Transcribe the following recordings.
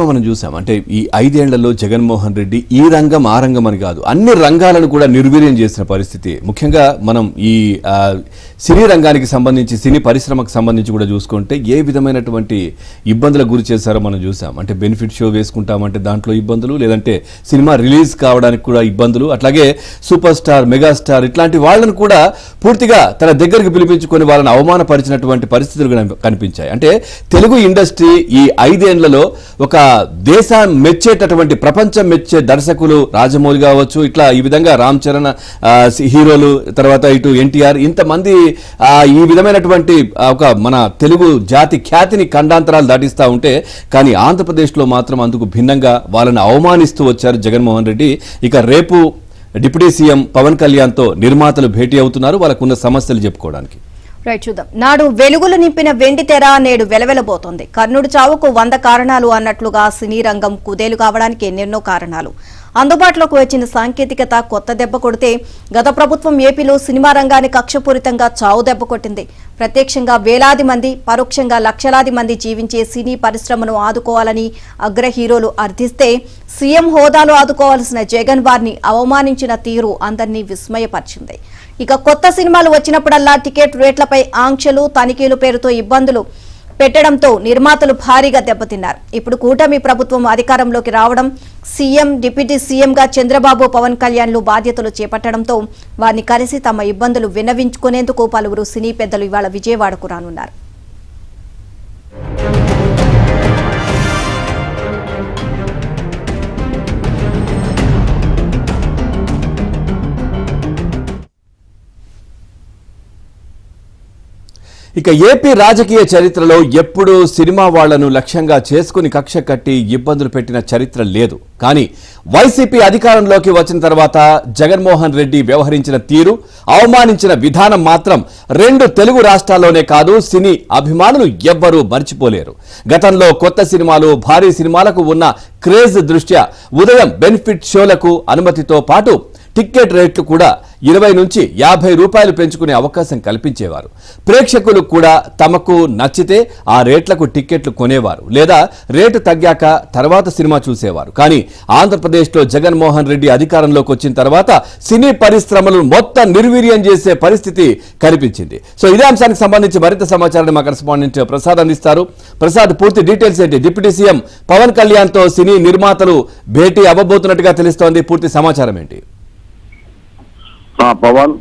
మనం చూసాం. అంటే ఈ 5 ఏళ్లలో జగన్మోహన్ రెడ్డి ఈ రంగం ఆ రంగం అని కాదు, అన్ని రంగాలను కూడా నిర్వీర్యం చేసిన పరిస్థితి. ముఖ్యంగా మనం ఈ సినీ రంగానికి సంబంధించి, సినీ పరిశ్రమకు సంబంధించి కూడా చూసుకుంటే ఏ విధమైనటువంటి ఇబ్బందులకు గురి చేశారో మనం చూసాం. అంటే బెనిఫిట్ షో వేసుకుంటామంటే దాంట్లో ఇబ్బందులు, లేదంటే సినిమా రిలీజ్ కావడానికి కూడా ఇబ్బందులు, అట్లాగే సూపర్ స్టార్, మెగాస్టార్ ఇట్లాంటి వాళ్ళను కూడా పూర్తిగా తన దగ్గరికి పిలిపించుకొని వాళ్ళని అవమానపరిచినటువంటి పరిస్థితులు కనిపించాయి. అంటే తెలుగు ఇండస్ట్రీ ఈ 5 ఏళ్లలో ఒక దేశాన్ని మెచ్చేటటువంటి, ప్రపంచం మెచ్చే దర్శకులు రాజమౌళి కావచ్చు, ఇట్లా ఈ విధంగా రామ్ చరణ్ హీరోలు, తర్వాత ఇటు ఎన్టీఆర్, ఇంతమంది ఈ విధమైనటువంటి ఒక మన తెలుగు జాతి ఖ్యాతిని ఖండాంతరాలు దాటిస్తూ ఉంటే, కానీ ఆంధ్రప్రదేశ్లో మాత్రం అందుకు భిన్నంగా వాళ్ళని అవమానిస్తూ వచ్చారు జగన్మోహన్ రెడ్డి. ఇక రేపు డిప్యూటీ సీఎం పవన్ కళ్యాణ్తో నిర్మాతలు భేటీ అవుతున్నారు వాళ్ళకున్న సమస్యలు చెప్పుకోవడానికి. రైట్, చూద్దాం. నాడు వెలుగులు నింపిన వెండి తెర నేడు వెలవెలబోతోంది. కర్ణుడి చావుకు 100 కారణాలు అన్నట్లుగా సినీ రంగం కుదేలు కావడానికి ఎన్నెన్నో కారణాలు. అందుబాటులోకి వచ్చిన సాంకేతికత కొత్త దెబ్బ కొడితే, గత ప్రభుత్వం ఏపీలో సినిమా రంగాన్ని కక్షపూరితంగా చావు దెబ్బ కొట్టింది. ప్రత్యక్షంగా వేలాది మంది, పరోక్షంగా లక్షలాది మంది జీవించే సినీ పరిశ్రమను ఆదుకోవాలని అగ్ర హీరోలు అర్థిస్తే, సీఎం హోదాలో ఆదుకోవాల్సిన జగన్ వారిని అవమానించిన తీరు అందరినీ విస్మయపరిచింది. ఇక కొత్త సినిమాలు వచ్చినప్పుడల్లా టికెట్ రేట్లపై ఆంక్షలు, తనిఖీలు పేరుతో ఇబ్బందులు పెట్టడంతో నిర్మాతలు భారీగా దెబ్బతిన్నారు. ఇప్పుడు కూటమి ప్రభుత్వం అధికారంలోకి రావడం, సీఎం, డిప్యూటీ సీఎంగా చంద్రబాబు, పవన్ కళ్యాణ్లు బాధ్యతలు చేపట్టడంతో వారిని కలిసి తమ ఇబ్బందులు విన్నవించుకునేందుకు పలువురు సినీ పెద్దలు ఇవాళ విజయవాడకు రానున్నారు. ఇక ఏపీ రాజకీయ చరిత్రలో ఎప్పుడూ సినిమా వాళ్లను లక్ష్యంగా చేసుకుని కక్ష కట్టి ఇబ్బందులు పెట్టిన చరిత్ర లేదు. కానీ వైసీపీ అధికారంలోకి వచ్చిన తర్వాత జగన్మోహన్ రెడ్డి వ్యవహరించిన తీరు, అవమానించిన విధానం మాత్రం 2 తెలుగు రాష్ట్రాల్లోనే కాదు, సినీ అభిమానులు ఎవ్వరూ మర్చిపోలేరు. గతంలో కొత్త సినిమాలు, భారీ సినిమాలకు ఉన్న క్రేజ్ దృష్ట్యా ఉదయం బెనిఫిట్ షోలకు అనుమతితో పాటు టికెట్ రేట్లు కూడా 20 నుంచి 50 రూపాయలు పెంచుకునే అవకాశం కల్పించేవారు. ప్రేక్షకులు కూడా తమకు నచ్చితే ఆ రేట్లకు టికెట్లు కొనేవారు, లేదా రేటు తగ్గాక తర్వాత సినిమా చూసేవారు. కానీ ఆంధ్రప్రదేశ్లో జగన్మోహన్ రెడ్డి అధికారంలోకి వచ్చిన తర్వాత సినీ పరిశ్రమలను మొత్తం నిర్వీర్యం చేసే పరిస్థితి కనిపించింది. సో ఇదే అంశానికి సంబంధించి మరింత సమాచారాన్ని మా కరెస్పాండెంట్ ప్రసాద్ అందిస్తారు. ప్రసాద్, పూర్తి డీటెయిల్స్ ఏంటి? డిప్యూటీ సీఎం పవన్ కళ్యాణ్తో సినీ నిర్మాతలు భేటీ అవ్వబోతున్నట్టుగా తెలుస్తోంది, పూర్తి సమాచారం ఏంటి? పవన్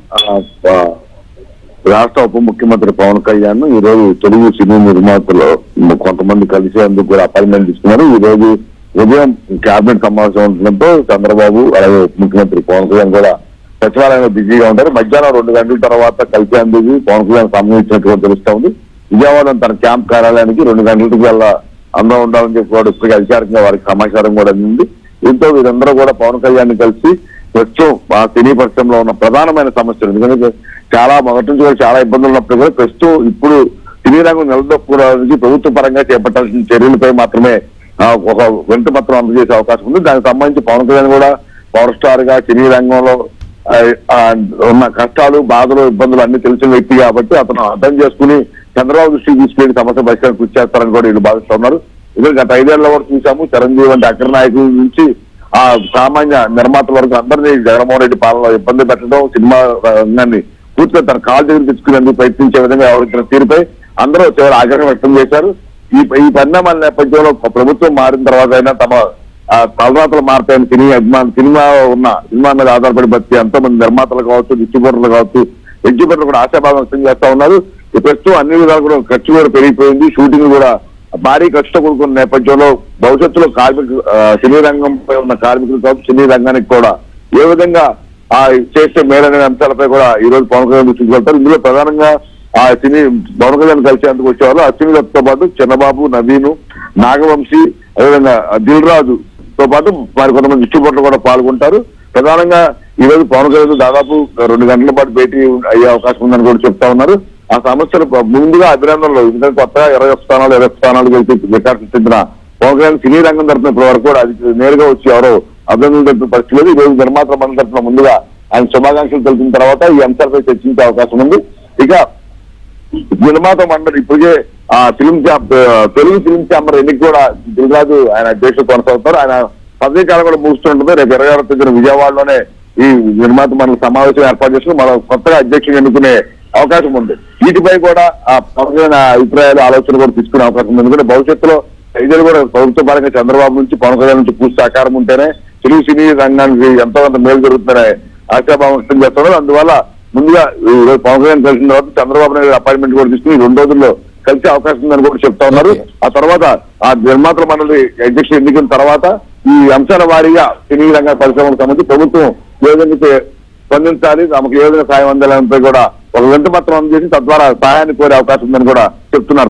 రాష్ట్ర ఉప ముఖ్యమంత్రి పవన్ కళ్యాణ్ ఈ రోజు తెలుగు సినీ నిర్మాతలు కొంతమంది కలిసేందుకు కూడా అపాయింట్మెంట్ ఇస్తున్నారు. ఈ రోజు ఉదయం కేబినెట్ సమావేశం ఉండడంతో చంద్రబాబు అలాగే ఉప ముఖ్యమంత్రి పవన్ కళ్యాణ్ కూడా సచివాలయంలో బిజీగా ఉంటారు. మధ్యాహ్నం 2 గంటల తర్వాత కలిసేందుకు పవన్ కళ్యాణ్ సంబంధించినట్టుగా తెలుస్తా ఉంది. విజయవాడ తన క్యాంప్ కార్యాలయానికి 2 గంటలకు వెళ్ళ అందరూ ఉండాలని చెప్పి కూడా ఇప్పటికీ అధికారికంగా వారికి సమాచారం కూడా అందింది. దీంతో వీరందరూ కూడా పవన్ కళ్యాణ్ కలిసి ప్రస్తుతం ఆ సినీ పరిశ్రమలో ఉన్న ప్రధానమైన సమస్యలు, ఎందుకంటే చాలా మొదటి నుంచి కూడా చాలా ఇబ్బందులు ఉన్నప్పుడు కూడా ప్రస్తుతం ఇప్పుడు సినీ రంగం నిలదొక్కుకోవడానికి ప్రభుత్వ పరంగా చేపట్టాల్సిన చర్యలపై మాత్రమే ఒక వినతి పత్రం అందజేసే అవకాశం ఉంది. దానికి సంబంధించి పవన్ కళ్యాణ్ కూడా పవర్ స్టార్ గా సినీ రంగంలో ఉన్న కష్టాలు, బాధలు, ఇబ్బందులు అన్ని తెలిసిన వ్యక్తి కాబట్టి అతను అర్థం చేసుకుని చంద్రబాబు దృష్టికి తీసుకెళ్లి సమస్య పరిష్కారం కృషి చేస్తారని కూడా వీళ్ళు భావిస్తున్నారు. ఎందుకంటే గత 5 ఏళ్ల వరకు చూసాము, చిరంజీవి వంటి అగ్ర నాయకుల నుంచి ఆ సామాన్య నిర్మాతల వరకు అందరినీ జగన్మోహన్ రెడ్డి పాలనలో ఇబ్బంది పెట్టడం, సినిమా రంగాన్ని పూర్తిగా తన కాలు దగ్గర తెచ్చుకునేందుకు ప్రయత్నించే విధంగా వ్యవహరించిన తీరుపై అందరూ చివరి ఆగ్రహం వ్యక్తం చేశారు. ఈ పరిణామాల నేపథ్యంలో ప్రభుత్వం మారిన తర్వాత అయినా తమ తలరాతలు మారుతాయని సినిమా మీద ఆధారపడి బతికి ఎంతో మంది నిర్మాతలు కావచ్చు, డిస్ట్రిబ్యూటర్లు కావచ్చు, ఎగ్జిబ్యూటర్లు కూడా ఆశాభావం వ్యక్తం చేస్తా ఉన్నారు. ప్రస్తుతం అన్ని విధాలు కూడా ఖర్చు కూడా పెరిగిపోయింది. షూటింగ్ కూడా భారీ ఖర్చుతో కూడుకున్న నేపథ్యంలో భవిష్యత్తులో సినీ రంగంపై ఉన్న కార్మికులు కావచ్చు, సినీ రంగానికి కూడా ఏ విధంగా చేస్తే మేలనే అంశాలపై కూడా ఈ రోజు పవన్ కళ్యాణ్ దృష్టికి వెళ్తారు. ఇందులో ప్రధానంగా ఆ సినీ పవన్ కళ్యాణ్ కలిసేందుకు వచ్చేవాళ్ళు అశ్వినితో పాటు చంద్రబాబు, నవీన్, నాగవంశీ, అదేవిధంగా దిల్ రాజుతో పాటు మరి కొంతమంది డిస్ట్రిబ్యూటర్లు కూడా పాల్గొంటారు. ప్రధానంగా ఈ రోజు పవన్ కళ్యాణ్ దాదాపు 2 గంటల పాటు భేటీ అయ్యే అవకాశం ఉందని కూడా చెప్తా ఉన్నారు. ఆ సమస్యలు ముందుగా అభినందనలు, ఎందుకంటే కొత్తగా 21 స్థానాలు గెలిచి రికార్డు సృష్టించిన పవన్ కళ్యాణ్ సినీ రంగం తరఫున ఇప్పటి వరకు కూడా అది నేరుగా వచ్చి ఎవరో అభినందనలు తెలిపిన పరిస్థితి లేదు. ఈ రోజు నిర్మాతల మంది తరఫున ముందుగా ఆయన శుభాకాంక్షలు తెలిపిన తర్వాత ఈ అంశాలపై చర్చించే అవకాశం ఉంది. ఇక నిర్మాత మండలి ఇప్పటికే ఆ తెలుగు ఫిలిం ఛాంబర్ ఎన్నిక కూడా దిల్రాజు ఆయన అధ్యక్షుడు కొనసాగుతారు. ఆయన పదవీ కాలం కూడా ముగుస్తుంటుంది. రేపు 26వ తేదీన విజయవాడలోనే ఈ నిర్మాత మండలి సమావేశం ఏర్పాటు చేసుకుని మనం కొత్తగా అధ్యక్షుడు ఎన్నుకునే అవకాశం ఉంది. వీటిపై కూడా ఆ పవన్ అభిప్రాయాలు ఆలోచనలు కూడా తీసుకునే అవకాశం ఉంది. ఎందుకంటే భవిష్యత్తులో ప్రజలు కూడా ప్రభుత్వ పరంగా చంద్రబాబు నుంచి పవన్ కళ్యాణ్ నుంచి పూర్తి సహకారం ఉంటేనే తెలుగు సినీ రంగానికి ఎంతో కొంత మేలు జరుగుతుందనే ఆశాభావం వ్యక్తం చేస్తున్నారు. అందువల్ల ముందుగా పవన్ కళ్యాణ్ కలిసిన తర్వాత చంద్రబాబు నాయుడు అపాయింట్మెంట్ కూడా తీసుకుని 2 రోజుల్లో కలిసే అవకాశం ఉందని కూడా చెప్తా ఉన్నారు. ఆ తర్వాత ఆ నిర్మాతల మండలి అధ్యక్షుడు ఎన్నికల తర్వాత ఈ అంశాల వారీగా సినీ రంగ పరిశ్రమలకు సంబంధించి ప్రభుత్వం ఏ విధంగా స్పందించాలి, తమకు ఏ విధంగా సాయం అందాలంపై కూడా ఒక వింత పత్రం అందజేసి తద్వారా సహాయాన్ని కోరే అవకాశం ఉందని కూడా చెప్తున్నారు.